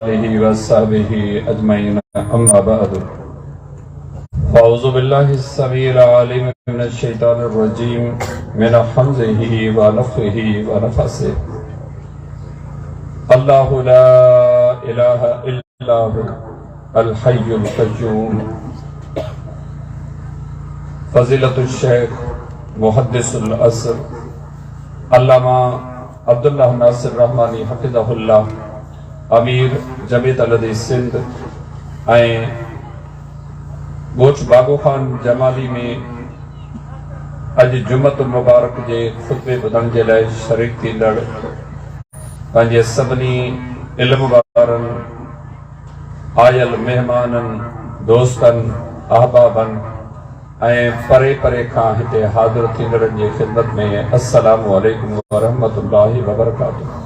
आलिहि व अस्हाबिहि अजमईन अम्मा बअद फ़अऊज़ु बिल्लाहि अस्समीइल अलीम मिनश शैतानिर रजीम मिन हम्ज़िहि व नफ़्ख़िहि व नफ़्सिहि अल्लाहु ला इलाहा इल्ला हु अल हय्युल क़य्यूम। फ़ज़ीलतुश शेख मुहद्दिसुल असर अल्लामा अब्दुल्लाह नासिर रहमानी हफ़िज़हुल्लाह अमीर जमीयत अहले सिंध ऐं ॻोठ बागो खान जमाली में अॼु जुमतुल मुबारक जे ख़ुतबे ॿुधण जे लाइ शरीक थींदड़ पंहिंजे सभिनी इल्म वारनि आयल महिमाननि दोस्तनि अहबाबनि ऐं परे परे खां हिते हाज़िर थींदड़नि जी ख़िदमत में अस्सलामु अलैकुम वरहमतुल्लाहि वबरकातुहू।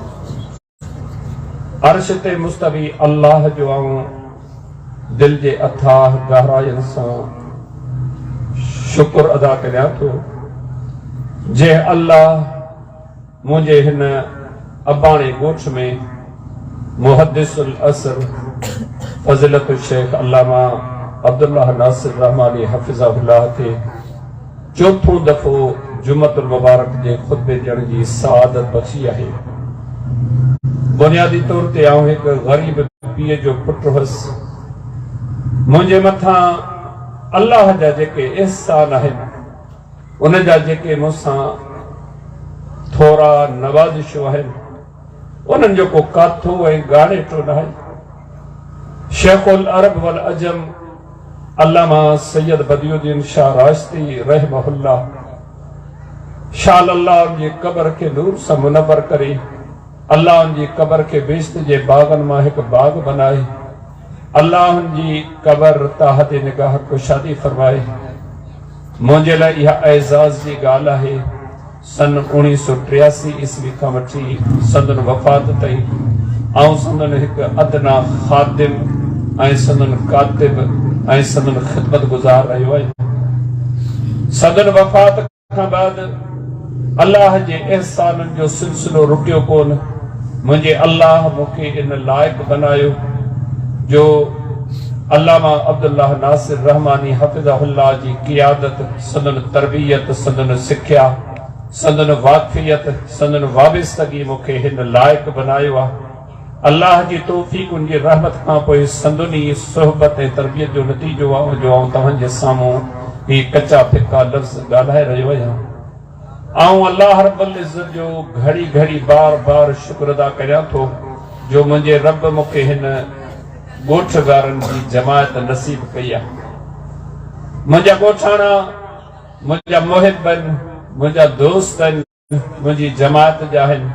अर्श ते मुस्तवी अल्लाह जो दिल जे अथाह गहराइनि सां शुक्र अदा करियां थो जे अल्लाह मुंहिंजे हिन अबाणे ॻोठ में मुहद्दिसुल असर फ़ज़ीलतुल शेख अल्लामा अब्दुल्लाह नासिर रहमानी हफ़िज़हुल्लाह खे चौथों दफ़ो जुमतुल मुबारक जे ख़ुतबे ॾियण जी सआदत बख़्शी आहे। बुनियादी तौर ते आउं हिकु ग़रीब पीउ जो पुटु हुअसि। मुंहिंजे मथां अल्लाह जा जेके एहसान आहिनि उन जा जेके मूंसां थोरा नवाज़िशूं आहिनि उन्हनि जो को काथो ऐं ॻाढ़ेटो न आहे। शेखुल अरब वल अजम अल्लामा सैयद बदियुद्दीन शाह राशिदी रहमहुल्लाह शाल अल्लाह जी क़ब्र खे नूर सां मुनव्वर करे अल्लाह जी क़ब्र के बेश्त जे बागन मां हिकु बाग बनाए अल्लाह जी क़ब्र ताहत निगाह कुशादी फरमाए। मुंहिंजे लाइ इहा एज़ाज़ जी ॻाल्हि आहे। सन 1983 ईस्वी खां वठी संदन वफ़ात ताईं आउं संदन हिकु अदना ख़ादिम ऐं संदन कातिब ऐं संदन ख़िदमत गुज़ार रहियो आहे। संदन वफ़ात खां बाद अल्लाह जे एहसाननि जो सिलसिलो रुकियो कोन। मुंहिंजे अल्लाह मूंखे इन लाइक़ बनायो जो अल्लामा अब्दुल्लाह नासिर रहमानी हफ़िज़हुल्लाह जी क़ियादत संदन तरबियत संदन सिख्या संदन वाक़फ़ियत संदन वाबिस्तगी मूंखे हिन लाइक़ बनायो आहे। अल्लाह जी तौफ़ीक़ उन जी रहमत खां पोइ संदनी सोहबत ऐं तरबियत जो नतीजो आहे जो आउं तव्हांजे साम्हूं ही कचा फिका लफ़्ज़ ॻाल्हाए रहियो आहियां। आउं अल्लाह रब्बुल इज़्ज़त जो घड़ी घड़ी बार बार शुक्र अदा करियां थो जो मुंहिंजे रब मूंखे हिन ॻोठ वारनि जी जमायत नसीब कई आहे। मुंहिंजा ॻोठाणा मुंहिंजा मुहिबनि मुंहिंजा दोस्त आहिनि मुंहिंजी जमायत जा आहिनि।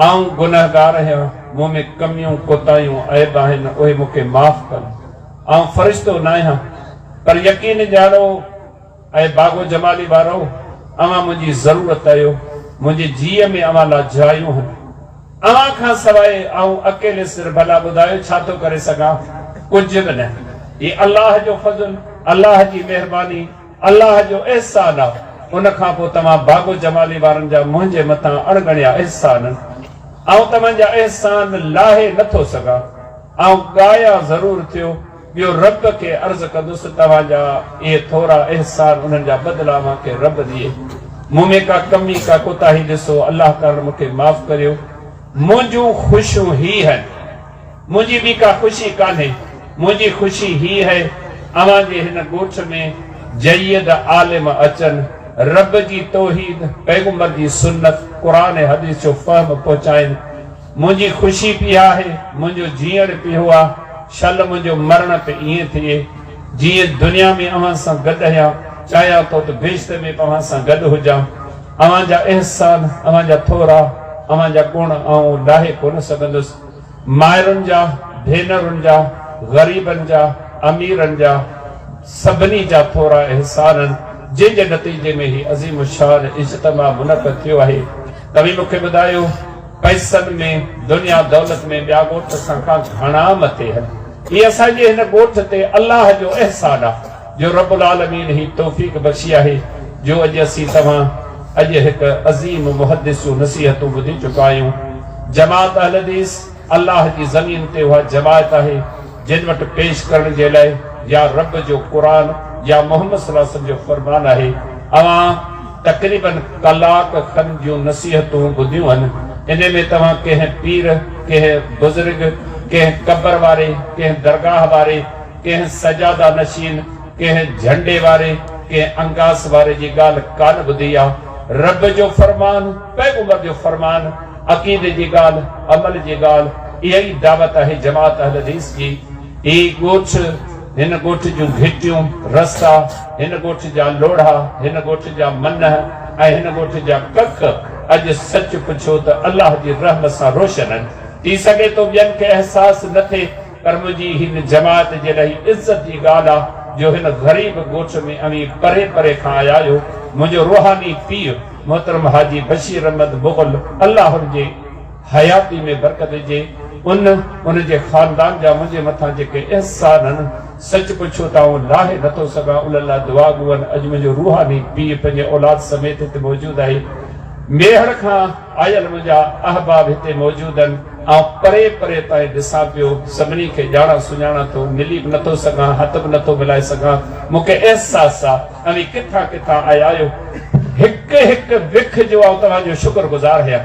आउं गुनहगार आहियां। मूं में कमियूं कोताहियूं ऐब आहिनि उहे मूंखे माफ़ कनि। आउं फ़रिश्तो न आहियां पर यकीन ॼाणो ऐं बागो जमाली वारो अवां मुंहिंजी ज़रूरत आहियो। मुंहिंजे जीअ में अवां लाइ जायूं आहिनि। अवां खां सवाइ आउं अकेले सिर भला ॿुधायो छा थो करे सघां? कुझु बि न। ही अल्लाह जो फज़ल अल्लाह जी महिरबानी अल्लाह जो एहसान आहे। उन खां पोइ तव्हां बागो जमाली वारनि जा मुंहिंजे मथां अणगणिया एहसान आउं तव्हांजा एहसान लाहे नथो सघां। आउं ॻाया ज़रूर थियो ॿियो रब खे अर्ज़ कंदुसि तव्हांजा इहे थोरा एहसान उन्हनि जा बदिला मूंखे रब ॾिए। मूं में का कमी का कोताही ॾिसो अल्लाह ताला मूंखे माफ़ करियो। मुंहिंजूं ख़ुशियूं ही आहिनि। मुंहिंजी ॿी का ख़ुशी कान्हे। मुंहिंजी ख़ुशी ही है अवां जे हिन ॻोठ में जय्यद आलिम अचनि रब जी तौहीद पैगंबर जी सुन्नत क़ुरान ऐं हदीस जो फ़हम पहुचाइनि। मुंहिंजी ख़ुशी बि आहे मुंहिंजो जीअण पियो आहे शल मुंहिंजो मरण पे ईअं थिए जीअं दुनिया में अवां सां गॾु आहियां चाहियां थो त बेश्त में अवां सां गॾु हुजां। अवां जा एहसान अवां जा थोरा अवां जा गुण आउं लाहे कोन सघंदुसि। माइरुनि जा भेनरुनि जा ग़रीबनि जा अमीरनि जा सभिनी जा थोरा एहसान आहिनि जंहिंजे नतीजे में ही अज़ीम शान इज्तिमा मुनक़द थियो आहे। तव्हीं मूंखे ॿुधायो पैसनि में दुनिया दौलत में ॿिया ॻोठ सां खां घणा मथे आहिनि। इहे असांजे हिन ॻोठ ते अल्लाह जो एहसान आहे जो रब्बुल आलमीन ही तौफ़ीक़ बख़्शी आहे जो अॼु असीं तव्हां अॼु हिकु अज़ीम मुहद्दिस नसीहतूं ॿुधी चुका आहियूं। जमात अहल हदीस अल्लाह जी ज़मीन ते उहा जमात आहे जिन वटि पेश करण जे लाइ या रब जो क़ुरान या मोहम्मद सल्लल्लाहु अलैहि वसल्लम जो फरमान आहे। अवां तक़रीबन कलाक खन जूं नसीहतूं ॿुधियूं आहिनि। इन में तव्हां कंहिं पीर, कंहिं बुज़ुर्ग, कंहिं कब्र वारे, कंहिं दरगाह वारे, कंहिं सजादा नशीन, कंहिं झंडे वारे, कंहिं अंगास वारे जी ॻाल्हि कान ॿुधी आहे। रब जो फरमान, पैगंबर जो फरमान, अक़ीदे जी ॻाल्हि, अमल जी ॻाल्हि, इहा ई दावत आहे जमात अहल हदीस जी। ही ॻोठ, हिन ॻोठ जूं घिटियूं, रस्ता, हिन ॻोठ जा लोढ़ा, हिन ॻोठ जा मन ऐं हिन ॻोठ जा कख अॼु सच पुछो त अल्लाह जी रहमत सां रोशन आहिनि। थी सघे तो ॿियनि खे अहसास न थिए, पर मुंहिंजी हिन जमात जे लाइ इज़त जी ॻाल्हि आहे जो हिन ग़रीब ॻोठ में अमी परे परे खां आया आहियो। मुंहिंजो रूहानी पीउ मोहतरम हाजी बशीर अहमद मुग़ल, अल्लाह हुनजे हयाती में बरकत ॾिजे। उन जे ख़ानदान जा मुंहिंजे मथां जेके एहसान आहिनि, सच पुछो त आउं लाहे नथो सघां। उन लाइ दुआ गुअनि। अॼु मुंहिंजो रूहानी पीउ पंहिंजे औलाद समेत हिते मौजूदु आहे। मेहर खां आयल मुंहिंजा अहबाब हिते मौजूदु आहिनि। ऐं परे परे ताईं ॾिसां पियो, सभिनी खे ॼाणा सुञाणा थो, मिली बि नथो सघां, हथ बि नथो मिलाए सघां। मूंखे अहसास आहे अवी किथां किथां आया आहियो। हिकु हिकु विख जो आउं तव्हांजो शुक्रगुज़ार आहियां।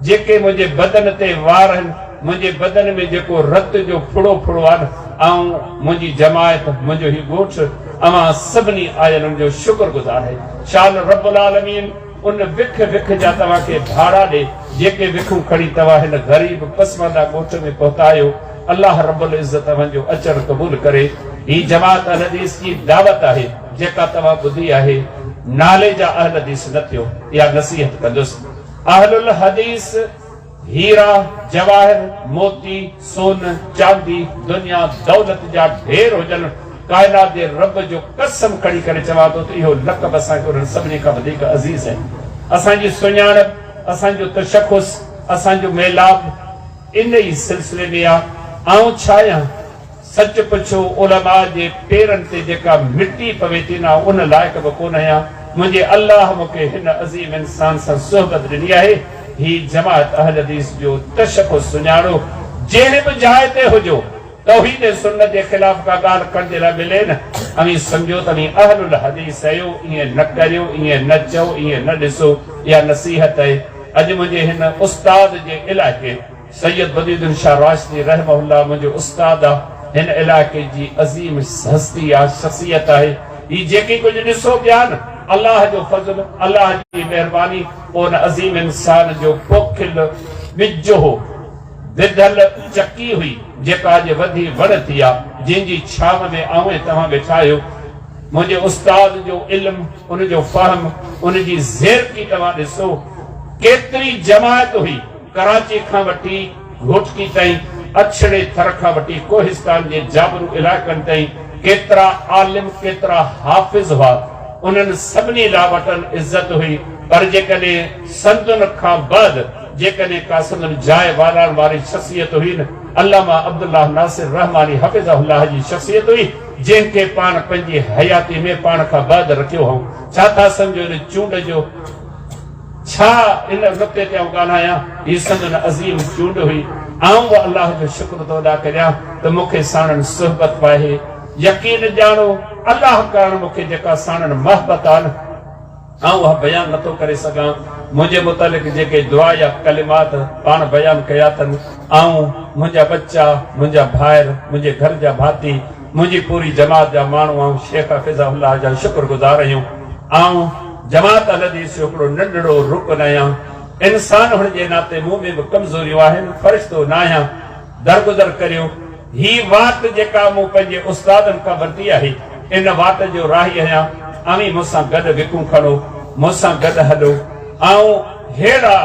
जेके मुंहिंजे बदन ते वार आहिनि, मुंहिंजे बदन में जेको रत जो फुड़ो फुड़ो आहे, ऐं मुंहिंजी जमायत, मुंहिंजो ही ॻोठ, अवां सभिनी आयल जो शुक्रगुज़ार आहे। शान रब्बुल आलमीन उन विख विख जा तव्हांखे भाड़ा ॾे, जेके विखूं खणी तव्हां हिन ग़रीब पसमानदा ॻोठ में पहुतायो। अल्लाह रब्बुल इज़्ज़त तव्हांजो अचण क़बूल करे। ही जमात अहल हदीस जी दावत आहे जेका तव्हां ॿुधी आहे। नाले जा अहल हदीस न थियो, इहा नसीहत कंदुसि। अहलुल हदीस हीरा, जवाहर, मोती, सोन, चांदी, दुनिया दौलत जा ढेर हुजनि, कायनात जे रब जो कसम खणी करे चवां थो त इहो लक़ब असांखे उन्हनि सभिनी खां वधीक अज़ीज़ आहे। असांजी सुञाणप, असांजो तशख़ुस, असांजो मेलाप इन ई सिलसिले में आहे। आउं छा आहियां? सच पुछो उलमा जे पेरनि ते जेका मिटी पवे थी न, उन लाइक़ बि कोन आहियां। मुंहिंजे अल्लाह मूंखे हिन अज़ीम इंसान सां सोहबत ॾिनी आहे। ही जमात अहल हदीस जो तशख़ुस सुञाणो। जंहिं बि जाइ ते हुजो, तौहीद सुन्नत जे ख़िलाफ़ का ॻाल्हि करण जे लाइ मिले न, अमी सम्झो त अमी अहलुल हदीस आहियो। ईअं न करियो, ईअं न चओ, ईअं न ॾिसो। इहा नसीहत आहे। अॼु मुंहिंजे हिन उस्ताद जे इलाइक़े सैयद बदरुद्दीन शाह राशिदी रहमहुल्लाह मुंहिंजो उस्ताद आहे। हिन इलाइक़े जी अज़ीम हस्ती आहे, शख़्सियत आहे। ही जेके कुझु ॾिसो पिया न, अल्लाह जो फज़ल, अल्लाह जी महिरबानी। उन अज़ीम इंसान जो पोखिल विज हो, विधल चकी हुई, जेका अॼु वधी वड़ थी आहे, जंहिंजी छाव में आऊं तव्हां वेठा आहियो। मुंहिंजे उस्ताद जो इल्मु, उनजो फ़हम, उनजी ज़ेरकी तव्हां ॾिसो। केतिरी जमायत हुई, कराची खां वठी घोटकी ताईं, अछड़े थर खां वठी कोहिस्तान जे जाबरू इलाइक़नि ताईं, केतिरा आलिम, केतिरा हाफ़िज़ हुआ। उन्हनि सभिनी लाइ वटि इज़त हुई। पर जेकॾहिं संदुनि खां बाद जेकॾहिं का संदुनि जाइ वाराइण वारी शख़्सियत हुई न, अल्लामा अब्दुल्लाह नासिर रहमानी हफ़िज़हुल्लाह जी शख़्सियत हुई, जंहिंखे पाण पंहिंजी हयाती में पाण खां बाद रखियो हो। छा था सम्झो इन चूंड जो? छा इन नुक़्ते ते आउं ॻाल्हायां? ही संदुनि अज़ीम चूंड हुई। आउं बि अल्लाह जो शुक्र थो अदा करियां त मूंखे साणनि सोहबत पाए। यकीन ॼाणो, अल्लाह कारण मूंखे जेका साणनि महबत आहे न, आउं उहा बयानु नथो करे सघां। मुंहिंजे मुतालिक़ जेके दुआ या कलिमात पाण बयानु कया अथनि, आउं, मुंहिंजा बच्चा, मुंहिंजा भाइर, मुंहिंजे घर जा भाती, मुंहिंजी पूरी जमात जा माण्हू, आउं शेख हफ़िज़हुल्लाह जा शुक्रगुज़ार आहियूं। आउं जमात अहल हदीस जो हिकिड़ो नंढड़ो रुकन आहियां। इंसान हुअण जे नाते मूं में बि कमज़ोरियूं आहिनि, फ़रिश्तो न आहियां। दरगुज़र करियो। ही वात जेका मूं पंहिंजे उस्तादनि खां वरिती आहे, इन वात जो राही आहियां। अमी मूंसां गॾु विकूं खणो, मूंसां गॾु हलो। आऊं हेड़ा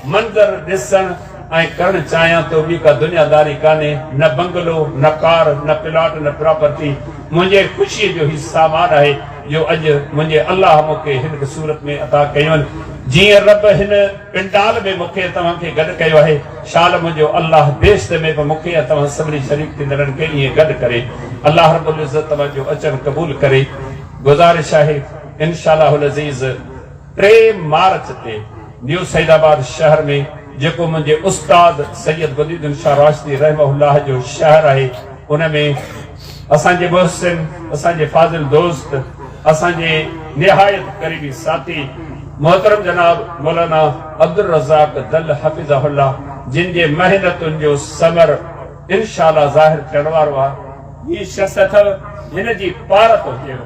मंज़र ॾिसण ऐं करणु चाहियां थो। ॿी का दुनियादारी कान्हे, न बंगलो, न कार, न प्लाट, न प्रॉपर्टी। मुंहिंजे ख़ुशीअ जो ही सामान आहे जो अॼु मुंहिंजे अल्लाह मूंखे हिन सूरत में अता कयूं आहिनि। जीअं रब हिन पिंडाल में मूंखे तव्हांखे गॾु कयो आहे, शाल मुंहिंजो अल्लाह बेश्त में बि मूंखे तव्हां सभिनी शरीक थींदड़नि खे ईअं गॾु करे। अल्लाह रब्बुल इज़्ज़त तव्हांजो अचणु क़बूल करे। गुज़ारिश आहे इंशाअल्लाहुल अज़ीज़ 3 मार्च ते न्यू सैदाबाद शहर में जेको मुंहिंजे उस्ताद सैयद वलीउद्दीन शाह राशिदी रहमहुल्लाह जो शहर आहे, उनमें असांजे मुहसिन, असांजे फाज़िल दोस्त, असांजे निहायत करीबी साथी मोहतरम जनाब मौलाना अब्दुल रज़ाक दल हफ़िज़हुल्लाह, जिन जे मेहनतुनि जो समर इंशाअल्लाह ज़ाहिर थियण वारो आहे। ही शख़्स अथव हिन जी पारत हुजे,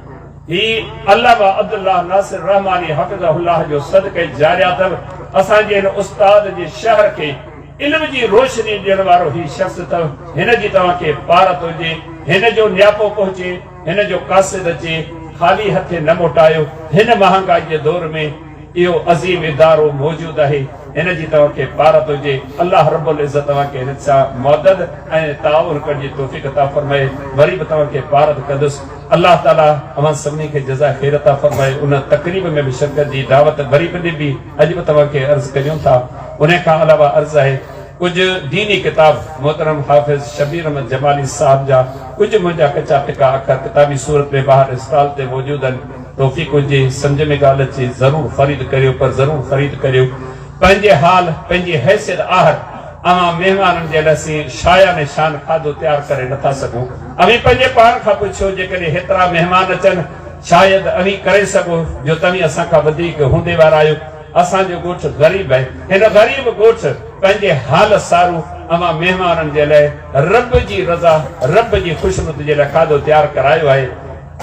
ही अल्लामा अब्दुल्लाह नासिर रहमानी हफ़िज़हुल्लाह जो सदक़े जारिया अथव। असांजे हिन उस्ताद जे शहर खे इल्म जी रोशनी ॾियण वारो ही शख़्स अथव। हिन जी तव्हांखे पारत हुजे, हिन जो न्यापो पहुचे, हिन जो कासिद अचे, खाली हथे न मोटायो। हिन महांगाई जे दौर में इहो अज़ीम इदारो मौजूद आहे, हिन जी तव्हांखे पारत हुजे। अल्लाह रब्बुल इज़्ज़त तव्हांखे हिन सां मदद ऐं ताउन करण जी तौफ़ीक़ अता फरमाए, वरी बि तव्हांखे पारत कंदुसि। अल्लाह ताला अवां सभिनी खे जज़ा ख़ैर अता फरमाए। उन तक़रीब में बि शिरकत जी दावत वरी बि अॼु बि तव्हांखे अर्ज़ कयूं था। उन खां अलावा अर्ज़ आहे कुछ दीनी किताब मोहतरम हाफिज शबीर अहमद जमाली साहब जा कुछ मुंहिंजा कच्चा पिका अखर किताबी सूरत में ॿाहिरि स्टॉल ते मौजूद आहिनि। तौफ़ीक़ हुजे, सम्झ में ॻाल्हि अचे, ज़रूर ख़रीद करियो, पर ज़रूर ख़रीद करियो। पंहिंजे हाल, पंहिंजी हैसियत आहर अवां महिमाननि जे लाइ शाया निशान खाधो तयारु करे नथा सघूं। अवी पंहिंजे पाण खां पुछो, जेकॾहिं हेतिरा महिमान अचनि, शायदि अवी करे सघो जो तव्हीं असां खां वधीक हूंदे वारा आहियो। असांजो ॻोठ ग़रीब आहे, हिन ग़रीब ॻोठ पंहिंजे हाल सारू अवां महिमाननि जे लाइ रब जी रज़ा, रब जी ख़ुशनुद जे लाइ खाधो तयारु करायो आहे।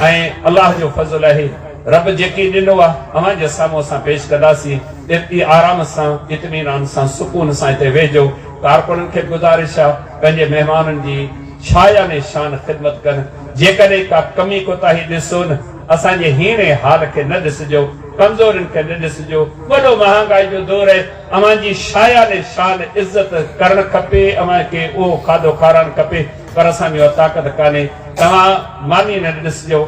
ऐं अलाह जो फज़ल आहे, रब जेकी ॾिनो आहे अवां जे साम्हूं असां पेश कंदासीं। एतिरी आराम सां, इत्मीनान सां, सुकून सां हिते वेहिजो। कारकुननि खे गुज़ारिश आहे पंहिंजे महिमाननि जी शाया निशान ख़िदमत कनि। जेकॾहिं का कमी कोताही ॾिसो न, असांजे हीणे हाल खे न ॾिसिजो, कमज़ोरनि खे न ॾिसिजो। वॾो महांगाई जो दौर आहे, अवां जी शाया निशान इज़त करणु खपे, अवां खे उहो खाधो खाराइणु खपे, पर असां में उहा ताक़त कान्हे। तव्हां मानी न ॾिसिजो,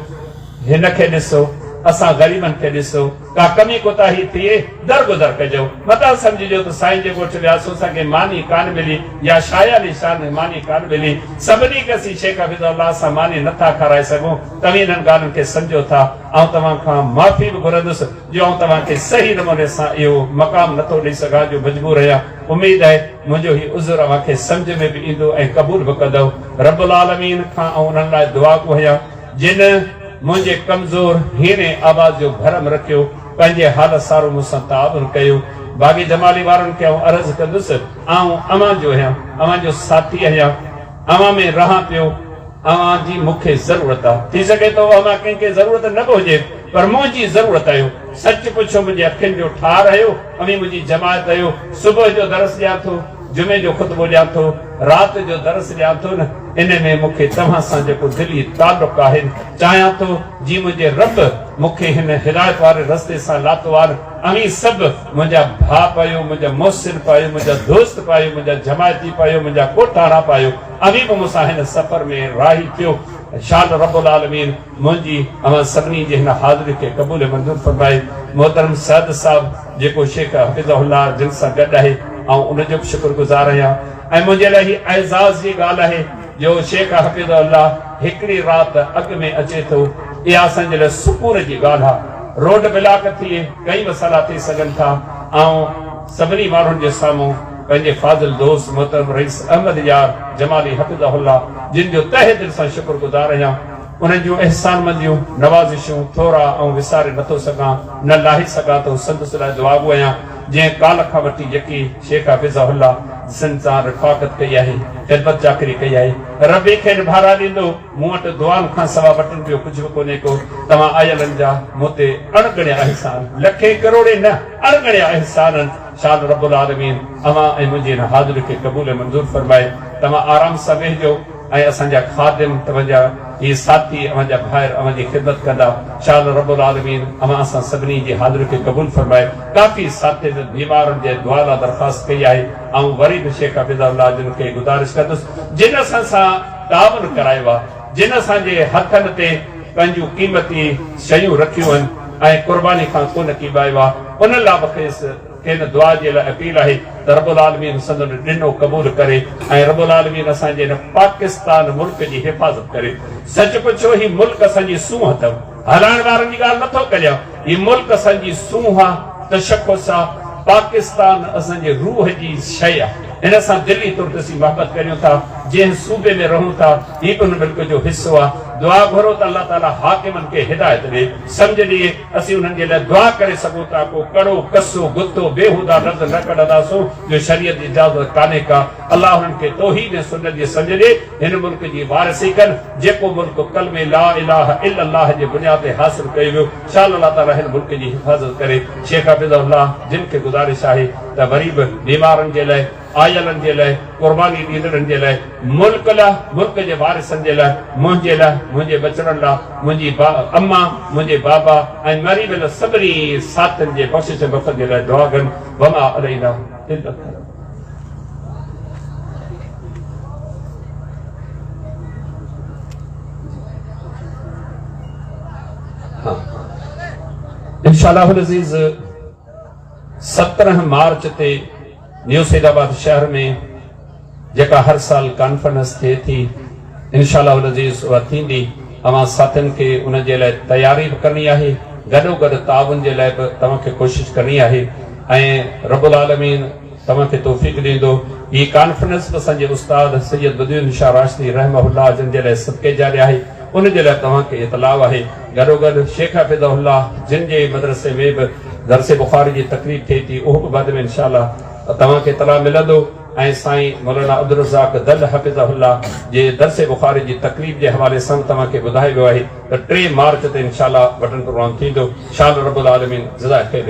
हिन खे ॾिसो, असां ग़रीबनि खे ॾिसो। का कमी कोताही थिए दरगुदर कजो, मता सम्झिजो त साईं जे ॻोठ वियासीं, असांखे मानी कान मिली या शाया निशान मानी कान मिली। सभिनी खे असीं शेख हफ़ीज़ुल्लाह सां मानी नथा खाराए सघूं। तव्हीं इन्हनि ॻाल्हियुनि खे सम्झो था। ऐं तव्हां खां माफ़ी बि घुरंदुसि जो आउं तव्हांखे सही नमूने सां इहो मक़ाम नथो ॾेई सघां, जो मजबूर आहियां। उमेद आहे मुंहिंजो ही उज़ुर अव्हांखे सम्झ में बि ईंदो ऐं क़बूल बि कंदव। रब्बुल आलमीन खां ऐं उन्हनि लाइ दुआ कयां जिन मुंहिंजे कमज़ोर हीणे आवाज़ जो भरम रखियो, पंहिंजे हाल सारो मूंसां ताउन कयो। बाग़ी जमाली वारनि खे आउं अर्ज़ कंदुसि, आउं अवां जो आहियां, अवां जो साथी आहियां, अवां में रहां पियो, अवां जी मूंखे ज़रूरत आहे। थी सघे थो अवां कंहिंखे ज़रूरत न बि हुजे, पर मुंहिंजी ज़रूरत आहियो। सच पुछो, मुंहिंजे अखियुनि जो ठार आहियो, अवी मुंहिंजी जमायत आहियो। सुबुह जो दरस ॾियां थो, जुमे जो ख़ुतबो ॾियां थो, राति जो दरस ॾियां थो न, इन में मूंखे तव्हां सां जेको दिली ताल्लुक़ आहे, चाहियां थो जी मुंहिंजे रब मूंखे हिन हिदायत वारे रस्ते सां लातो आहे। अवी सभु मुंहिंजा भाउ पायो, मुंहिंजा मोहसिन पायो, मुंहिंजा दोस्त पायो, मुंहिंजा जमायती पायो, मुंहिंजा कोठारा पायो। अवी बि मूंसां हिन सफ़र में राही थियो। शाल रब्बुल आलमीन मुंहिंजी अवां सभिनी जी हिन हाज़िरी खे क़बूल मंज़ूर फरमाए। मोहतरम सैद साहब जेको शेख हफ़ीज़ुल्लाह जिन सां गॾु आहे, ऐं उनजो बि शुक्रगुज़ार आहियां। ऐं मुंहिंजे लाइ हीअ एज़ाज़ जी ॻाल्हि आहे जो शेख हफ़ीज़ुल्लाह हिकिड़ी राति अॻु में अचे थो। इहा असांजे लाइ सुकून जी ॻाल्हि आहे। रोड ब्लॉक थिए, कई मसाइला थी सघनि था, ऐं सभिनी माण्हुनि जे साम्हूं पंहिंजे फाज़िल दोस्त मोहतरम रईस अहमद यार जमाली हफ़ीज़ुल्लाह जिन जो तहे दिलि सां शुक्रगुज़ार आहियां। उन्हनि जूं अहसानमंदियूं, नवाज़िशूं थोरा ऐं विसारे नथो सघां, न लाहे सघां थो। संदसि लाइ दुआ गो आहियां, जंहिं काल खां वठी जेकी शेख हफ़ीज़ुल्लाह जिन सां रिफ़ाक़त कई आहे, ख़िदमत चाकरी कई आहे, रब खे निभारा ॾींदो। मूं वटि दुआनि खां सवा वटनि ॿियो कुझु बि कोन्हे को। तव्हां आयलनि जा मूं ते अणगणिया अहसान, लखे करोड़े न अणगणिया अहसान। शाल रब्बुल आलमीन अवां ऐं मुंहिंजी हिन हाज़िरी खे क़बूल मंज़ूर फरमाए। तव्हां आराम सां वेहिजो ऐं असांजा ख़ादिम, तव्हांजा ही साथी, अवांजा भाइर अवांजी ख़िदमत कंदा। शाल रब्बुल आलमीन अवां असां सभिनी जी हाज़िरी खे क़बूल फरमाए। काफ़ी साथी बीमारनि जे दुआ लाइ दरख़्वास्त कई आहे, ऐं वरी बि शेख हफ़ीज़ुल्लाह जिन खे गुज़ारिश कंदुसि जिन असां सां ताउन करायो आहे, जिन असांजे हथनि ते पंहिंजूं क़ीमती शयूं रखियूं आहिनि ऐं क़ुर्बानी खां कोन कीबायो आहे, उन लाइ बि खेसि दुआ जे लाइ अपील आहे त रब्बुल आलमीन संदन ॾिनो क़बूल करे ऐं रब्बुल आलमीन असांजे हिन पाकिस्तान मुल्क जी हिफ़ाज़त करे। सच पुछो, ही मुल्क असांजी सूंह अथव, हलाइण वारनि जी ॻाल्हि नथो करियां। ही मुल्क असांजी सूंह आहे, तशख़्ख़ुस आहे, पाकिस्तान असांजे रूह जी शइ आहे। इन सां दिली तौर ते असीं मोहबत करियूं था, जंहिं सूबे में रहूं था ही उन मुल्क जो हिस्सो आहे। दुआ घुरो त अल्लाह ताला हाकिमनि खे हिदायत ॾे, सम्झ ॾिए, असीं उन्हनि जे लाइ दुआ करे सघूं था। को कड़ो कसो गुतो बेहूदा लफ़्ज़ न कढंदासूं जो शरीयत जी इजाज़त कान्हे का। अल्लाह उन्हनि खे तौहीद ऐं सुन्नत जी सम्झ ॾे, हिन मुल्क जी वारसी कनि जेको मुल्क कलमे ला इलाहा इल्लल्लाह जे बुनियाद ते हासिल कयो वियो। शाल अल्लाह ताला हिन मुल्क जी हिफ़ाज़त करे। शेख हाफ़िज़ुल्लाह जिन खे गुज़ारिश आहे त वरी बि बीमारनि जे लाइ, आयलनि जे लाइ, क़ुर्बानी ॾींदड़नि जे लाइ, मुल्क लाइ, मुल्क जे वारिसनि जे लाइ, मुंहिंजे लाइ, मुंहिंजे बचड़नि लाइ, मुंहिंजी अम्मा, मुंहिंजे बाबा ऐं मरी वियल सभिनी साथियुनि जे बख़्शिश मफ़त जे लाइ दुआ कनि। वमा अलैना इल्ला अल-बलाग। इंशाअल्लाह अज़ीज़ 17 मार्च ते न्यू सैदाबाद शहर में जेका हर साल कॉन्फ्रेंस थिए थी, इंशाअल्लाह अज़ीज़ उहा थींदी। अवां साथियुनि खे उन जे लाइ तयारी बि करणी आहे, गॾोगॾु ताउन जे लाइ बि तव्हांखे कोशिशि करणी आहे ऐं रब्बुल आलमीन तव्हांखे तौफ़ीक़ ॾींदो। ही कॉन्फ्रेंस बि असांजे उस्ताद सैयद बदियुद्दीन शाह राशिदी रहमहुल्लाह जिन जे लाइ सदके जारी आहे, उन जे लाइ तव्हांखे इतलाउ आहे। गॾोगॾु शेख हाफ़िज़ुल्लाह जिन जे मदरसे में बि दरस बुखारी जी तकलीफ़ थिए थी, उहो बि बाद में इंशाअल्लाह तव्हांखे इतलाउ मिलंदो। ऐं साईं मौलाना अब्दुल रज़ाक दल हफ़िज़हुल्लाह जे दरस बुखारी जी तकलीफ़ जे हवाले सां तव्हांखे ॿुधायो वियो आहे त 3 मार्च ते इंशाअल्लाह वॾनि प्रोग्राम थींदो। शाल रब्बुल आलमीन जज़ाए ख़ैर।